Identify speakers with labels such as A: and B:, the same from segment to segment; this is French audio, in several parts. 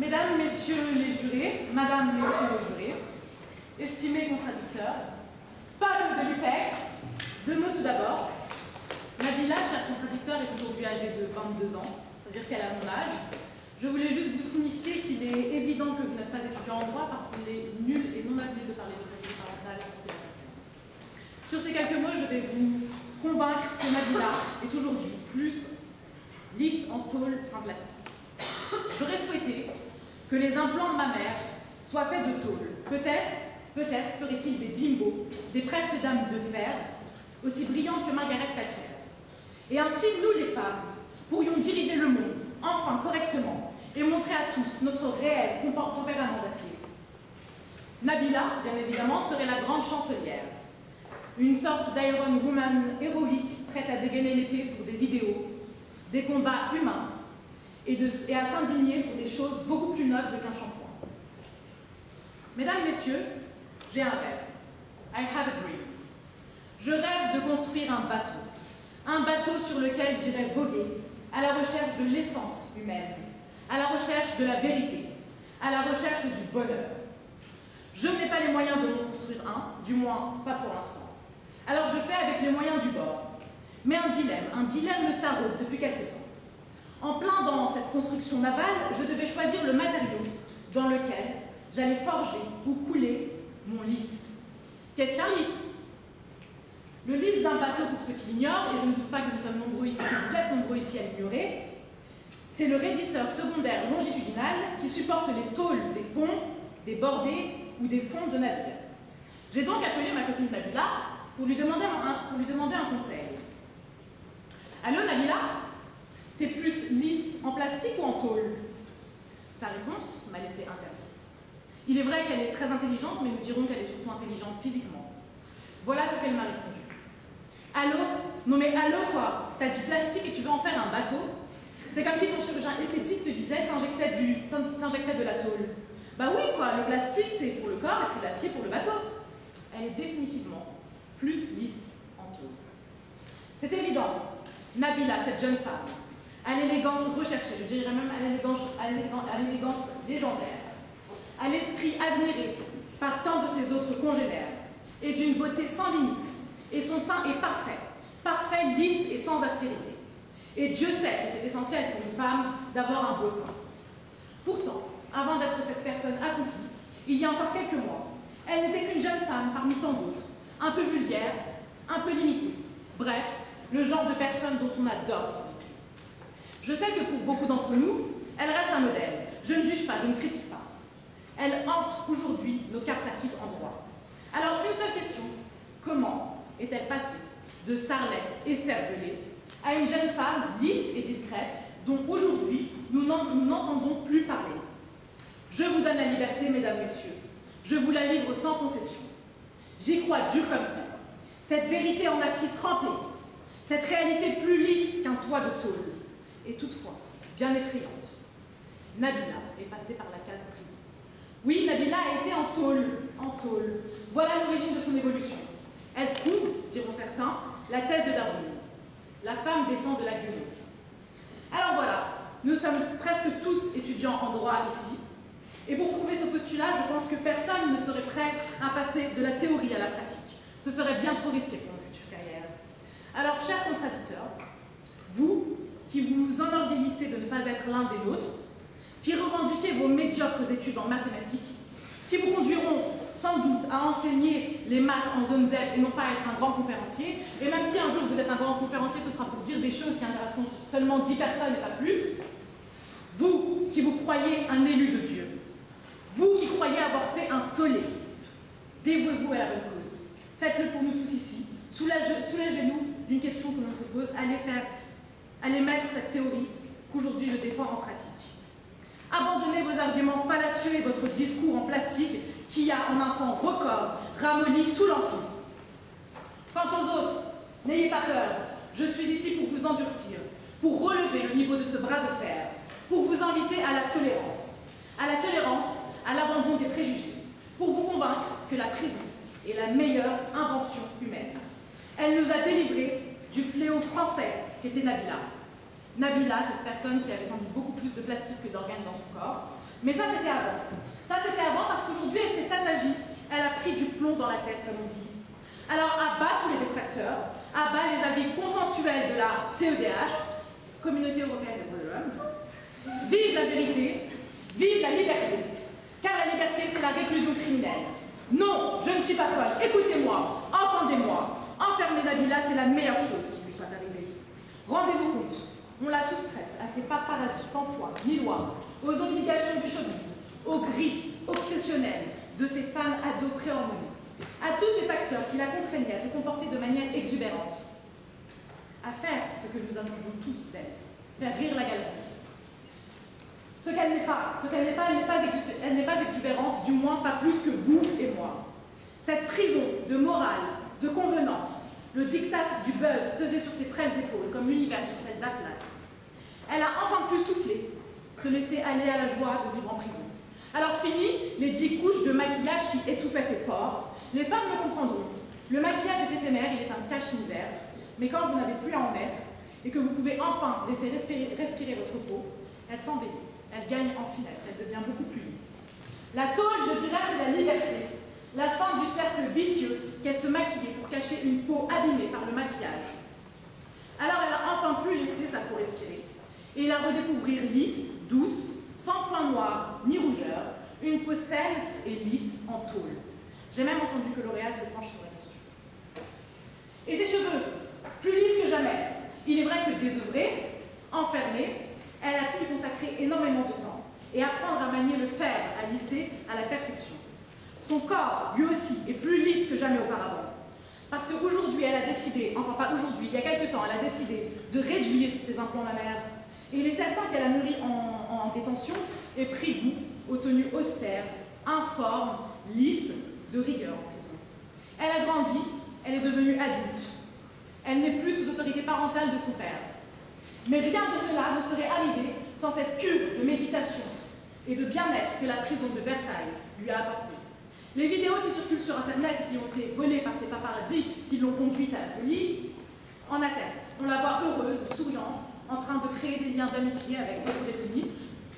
A: Mesdames, Messieurs les jurés, Madame, Messieurs les jurés, estimés contradicteurs, pas de l'UPEC, de mots tout d'abord. Nabila, cher contradicteur, est aujourd'hui âgée de 22 ans, c'est-à-dire qu'elle a mon âge. Je voulais juste vous signifier qu'il est évident que vous n'êtes pas étudiant en droit parce qu'il est nul et non appelé de parler d'autorité parentale en ce qui la concerne. Sur ces quelques mots, je vais vous convaincre que Nabila est aujourd'hui plus lisse en tôle qu'en plastique. J'aurais souhaité que les implants de ma mère soient faits de tôle. Peut-être ferait-il des bimbos, des presque dames de fer, aussi brillantes que Margaret Thatcher. Et ainsi, nous les femmes, pourrions diriger le monde, enfin correctement, et montrer à tous notre réel tempérament d'acier. Nabila, bien évidemment, serait la grande chancelière, une sorte d'Iron Woman héroïque, prête à dégainer l'épée pour des idéaux, des combats humains, et à s'indigner pour des choses beaucoup plus nobles qu'un shampoing. Mesdames, Messieurs, j'ai un rêve. I have a dream. Je rêve de construire un bateau sur lequel j'irai voguer à la recherche de l'essence humaine, à la recherche de la vérité, à la recherche du bonheur. Je n'ai pas les moyens de m'en construire un, du moins pas pour l'instant. Alors je fais avec les moyens du bord. Mais un dilemme me taraude depuis quelque temps. En plein dans cette construction navale, je devais choisir le matériau dans lequel j'allais forger ou couler mon lisse. Qu'est-ce qu'un lisse? Le lisse d'un bateau, pour ceux qui l'ignorent, et je ne doute pas que nous sommes nombreux ici, que vous êtes nombreux ici à l'ignorer, c'est le raidisseur secondaire longitudinal qui supporte les tôles des ponts, des bordées ou des fonds de navires. J'ai donc appelé ma copine Nabila pour lui demander un conseil. Allô Nabila, t'es plus lisse en plastique ou en tôle? Sa réponse m'a laissé interdite. Il est vrai qu'elle est très intelligente, mais nous dirons qu'elle est surtout intelligente physiquement. Voilà ce qu'elle m'a répondu. Allô? Non mais allô quoi? T'as du plastique et tu veux en faire un bateau? C'est comme si ton chirurgien esthétique te disait t'injectais de la tôle. Bah oui quoi, le plastique c'est pour le corps et puis l'acier pour le bateau. Elle est définitivement plus lisse en tôle. C'est évident. Nabila, cette jeune femme, à l'élégance recherchée, je dirais même à l'élégance légendaire, à l'esprit admiré par tant de ses autres congénères, et d'une beauté sans limite, et son teint est parfait, lisse et sans aspérité. Et Dieu sait que c'est essentiel pour une femme d'avoir un beau teint. Pourtant, avant d'être cette personne accomplie, il y a encore quelques mois, elle n'était qu'une jeune femme parmi tant d'autres, un peu vulgaire, un peu limitée. Bref, le genre de personne dont on adore se moquer. Je sais que pour beaucoup d'entre nous, elle reste un modèle. Je ne juge pas, je ne critique pas. Elle hante aujourd'hui nos cas pratiques en droit. Alors, une seule question. Comment est-elle passée de starlet et cervelée à une jeune femme lisse et discrète dont aujourd'hui nous n'entendons plus parler? Je vous donne la liberté, mesdames, messieurs. Je vous la livre sans concession. J'y crois dur comme fer. Cette vérité en acier trempé, cette réalité plus lisse qu'un toit de tôle, et toutefois bien effrayante. Nabila est passée par la case prison. Oui, Nabila a été en tôle. Voilà l'origine de son évolution. Elle prouve, diront certains, la thèse de Darwin. La femme descend de la guenille. Alors voilà, nous sommes presque tous étudiants en droit ici. Et pour prouver ce postulat, je pense que personne ne serait prêt à passer de la théorie à la pratique. Ce serait bien trop risqué pour une future carrière. Alors, chers contradicteurs, vous qui vous enorgueillissez de ne pas être l'un des nôtres, qui revendiquez vos médiocres études en mathématiques, qui vous conduiront sans doute à enseigner les maths en zone Z et non pas à être un grand conférencier, et même si un jour vous êtes un grand conférencier, ce sera pour dire des choses qui intéresseront seulement 10 personnes et pas plus, vous qui vous croyez un élu de Dieu, vous qui croyez avoir fait un tollé, dévouez-vous à la bonne cause. Faites-le pour nous tous ici. Soulagez-nous d'une question que l'on se pose. Allez mettre cette théorie qu'aujourd'hui je défends en pratique. Abandonnez vos arguments fallacieux et votre discours en plastique qui a, en un temps record, ramolli tout l'amphi. Quant aux autres, n'ayez pas peur. Je suis ici pour vous endurcir, pour relever le niveau de ce bras de fer, pour vous inviter à la tolérance, à l'abandon des préjugés, pour vous convaincre que la prison est la meilleure invention humaine. Elle nous a délivrés du fléau français qu'était Nabila. Nabila, cette personne qui avait sans doute beaucoup plus de plastique que d'organes dans son corps, Mais ça, c'était avant. Ça, c'était avant parce qu'aujourd'hui, elle s'est assagie. Elle a pris du plomb dans la tête, comme on dit. Alors, à bas tous les détracteurs, à bas les avis consensuels de la CEDH, Communauté Européenne des Droits de l'Homme. Vive la vérité, vive la liberté. Car la liberté, c'est la réclusion criminelle. Non, je ne suis pas folle. Écoutez-moi, entendez-moi. Enfermer Nabila, c'est la meilleure chose qui lui soit arrivée. Rendez-vous compte, on la soustraite à ses paparazzis sans foi ni loi, aux obligations du showbiz, aux griffes obsessionnelles de ces femmes ados préhormonées, à tous ces facteurs qui la contraignaient à se comporter de manière exubérante, à faire ce que nous attendions tous d'elle, faire rire la galerie. Ce qu'elle n'est pas, elle n'est pas exubérante, du moins pas plus que vous et moi. Cette prison de morale, de convenance, le diktat du buzz pesé sur ses frêles épaules comme l'univers sur celle d'Atlas. Elle a enfin pu souffler, se laisser aller à la joie de vivre en prison. Alors fini les 10 couches de maquillage qui étouffaient ses pores. Les femmes me comprendront. Le maquillage est éphémère, il est un cache-misère. Mais quand vous n'avez plus à en mettre et que vous pouvez enfin laisser respirer votre peau, elle s'embellit, elle gagne en finesse, elle devient beaucoup plus lisse. La tôle, je dirais, c'est la liberté. La fin du cercle vicieux qu'elle se maquillait pour cacher une peau abîmée par le maquillage. Alors elle a enfin pu laisser sa peau respirer et la redécouvrir lisse, douce, sans point noir ni rougeur, une peau saine et lisse en tôle. J'ai même entendu que L'Oréal se penche sur la question. Et ses cheveux, plus lisses que jamais. Il est vrai que désœuvrée, enfermée, elle a pu y consacrer énormément de temps et apprendre à manier le fer à lisser à la perfection. Son corps, lui aussi, est plus lisse que jamais auparavant. Parce qu'aujourd'hui, elle a décidé, enfin pas aujourd'hui, il y a quelque temps, elle a décidé de réduire ses implants mammaires. Et il est certain qu'elle a mûri en détention et pris goût aux tenues austères, informes, lisses, de rigueur en prison. Elle a grandi, elle est devenue adulte. Elle n'est plus sous autorité parentale de son père. Mais rien de cela ne serait arrivé sans cette cure de méditation et de bien-être que la prison de Versailles lui a apporté. Les vidéos qui circulent sur Internet et qui ont été volées par ces paparazzis qui l'ont conduite à la folie en attestent. On la voit heureuse, souriante, en train de créer des liens d'amitié avec d'autres détenus,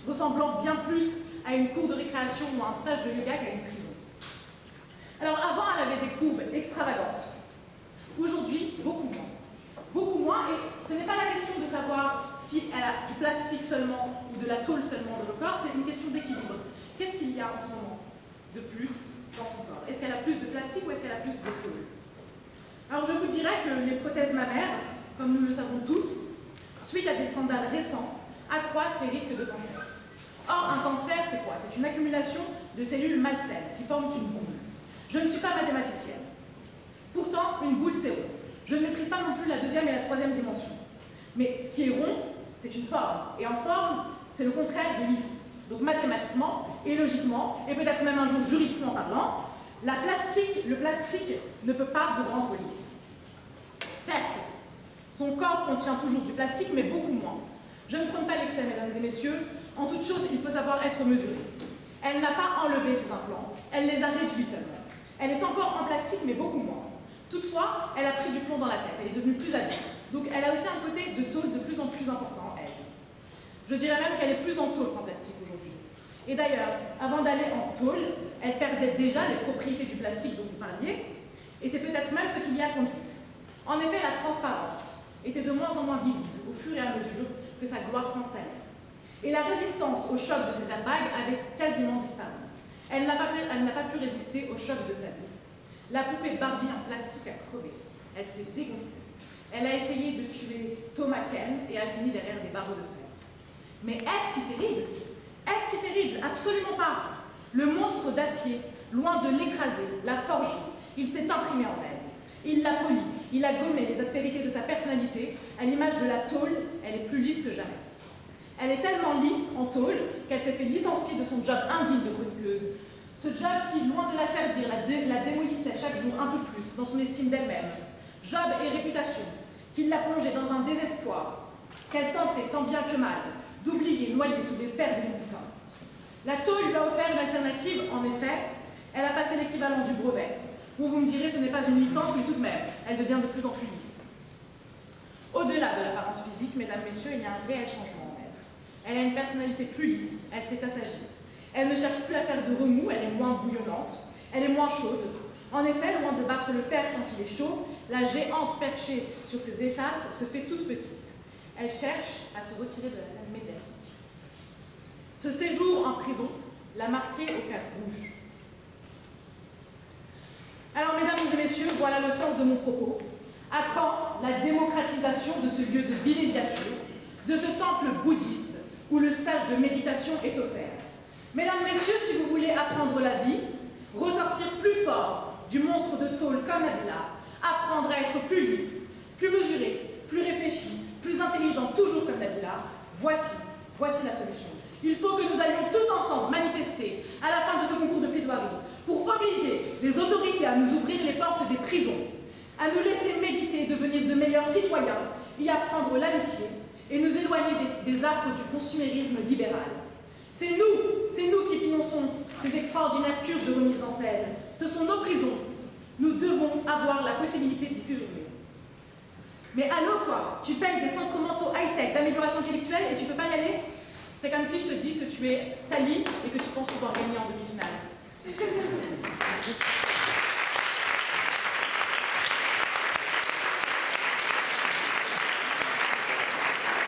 A: ressemblant bien plus à une cour de récréation ou à un stage de yoga qu'à une prison. Alors avant, elle avait des courbes extravagantes. Aujourd'hui, beaucoup moins. Beaucoup moins, et ce n'est pas la question de savoir si elle a du plastique seulement ou de la tôle seulement dans le corps, c'est une question d'équilibre. Qu'est-ce qu'il y a en ce moment de plus dans son corps? Est-ce qu'elle a plus de plastique ou est-ce qu'elle a plus de tôle? Alors je vous dirais que les prothèses mammaires, comme nous le savons tous, suite à des scandales récents, accroissent les risques de cancer. Or, un cancer, c'est quoi? C'est une accumulation de cellules malsaines qui forment une boule. Je ne suis pas mathématicienne. Pourtant, une boule, c'est rond. Je ne maîtrise pas non plus la deuxième et la troisième dimension. Mais ce qui est rond, c'est une forme. Et en forme, c'est le contraire de lisse. Donc mathématiquement et logiquement, et peut-être même un jour juridiquement parlant, le plastique ne peut pas vous rendre lisse. Certes, son corps contient toujours du plastique, mais beaucoup moins. Je ne prends pas l'excès, mesdames et messieurs. En toute chose, il faut savoir être mesuré. Elle n'a pas enlevé ses implants, elle les a réduits seulement. Elle est encore en plastique, mais beaucoup moins. Toutefois, elle a pris du plomb dans la tête, elle est devenue plus adulte. Donc elle a aussi un côté de tôle de plus en plus important, elle. Je dirais même qu'elle est plus en tôle qu'en plastique aujourd'hui. Et d'ailleurs, avant d'aller en tôle, elle perdait déjà les propriétés du plastique dont vous parliez, et c'est peut-être même ce qui y a conduite. En effet, la transparence était de moins en moins visible au fur et à mesure que sa gloire s'installait. Et la résistance au choc de ses airbags avait quasiment disparu. Elle n'a pas pu résister au choc de sa vie. La poupée Barbie en plastique a crevé. Elle s'est dégonflée. Elle a essayé de tuer Thomas Ken et a fini derrière des barreaux de fer. Mais est-ce si terrible? Est-ce si terrible? Absolument pas. Le monstre d'acier, loin de l'écraser, l'a forgé. Il s'est imprimé en elle. Il l'a poli. Il a gommé les aspérités de sa personnalité. À l'image de la tôle, elle est plus lisse que jamais. Elle est tellement lisse en tôle qu'elle s'est fait licencier de son job indigne de chroniqueuse. Ce job qui, loin de la servir, la démolissait chaque jour un peu plus dans son estime d'elle-même. Job et réputation, qui l'a plongée dans un désespoir, qu'elle tentait tant bien que mal d'oublier noyée sous des paires de bouquins. La tôle lui a offert une alternative, en effet, elle a passé l'équivalent du brevet. Où vous me direz, ce n'est pas une licence, mais tout de même, elle devient de plus en plus lisse. Au-delà de l'apparence physique, mesdames, messieurs, il y a un réel changement en elle. Elle a une personnalité plus lisse, elle s'est assagie. Elle ne cherche plus à faire de remous, elle est moins bouillonnante, elle est moins chaude. En effet, loin de battre le fer quand il est chaud, la géante perchée sur ses échasses se fait toute petite. Elle cherche à se retirer de la scène médiatique. Ce séjour en prison l'a marqué au fer rouge. Alors, mesdames et messieurs, voilà le sens de mon propos. À quand la démocratisation de ce lieu de villégiature, de ce temple bouddhiste où le stage de méditation est offert? Mesdames, messieurs, si vous voulez apprendre la vie, ressortir plus fort du monstre de tôle comme Nabila, apprendre à être plus lisse, plus mesuré, plus réfléchi, plus intelligent, toujours comme Nabila, voici la solution. Il faut que nous allions tous ensemble manifester à la fin de ce concours de plaidoirie pour obliger les autorités à nous ouvrir les portes des prisons, à nous laisser méditer, devenir de meilleurs citoyens, y apprendre l'amitié et nous éloigner des affres du consumérisme libéral. C'est nous qui finançons ces extraordinaires cures de remise en scène. Ce sont nos prisons. Nous devons avoir la possibilité d'y séjourner. Mais allô quoi? Tu payes des centres mentaux high-tech d'amélioration intellectuelle et tu peux pas y aller? C'est comme si je te dis que tu es sali et que tu penses pouvoir gagner en demi-finale.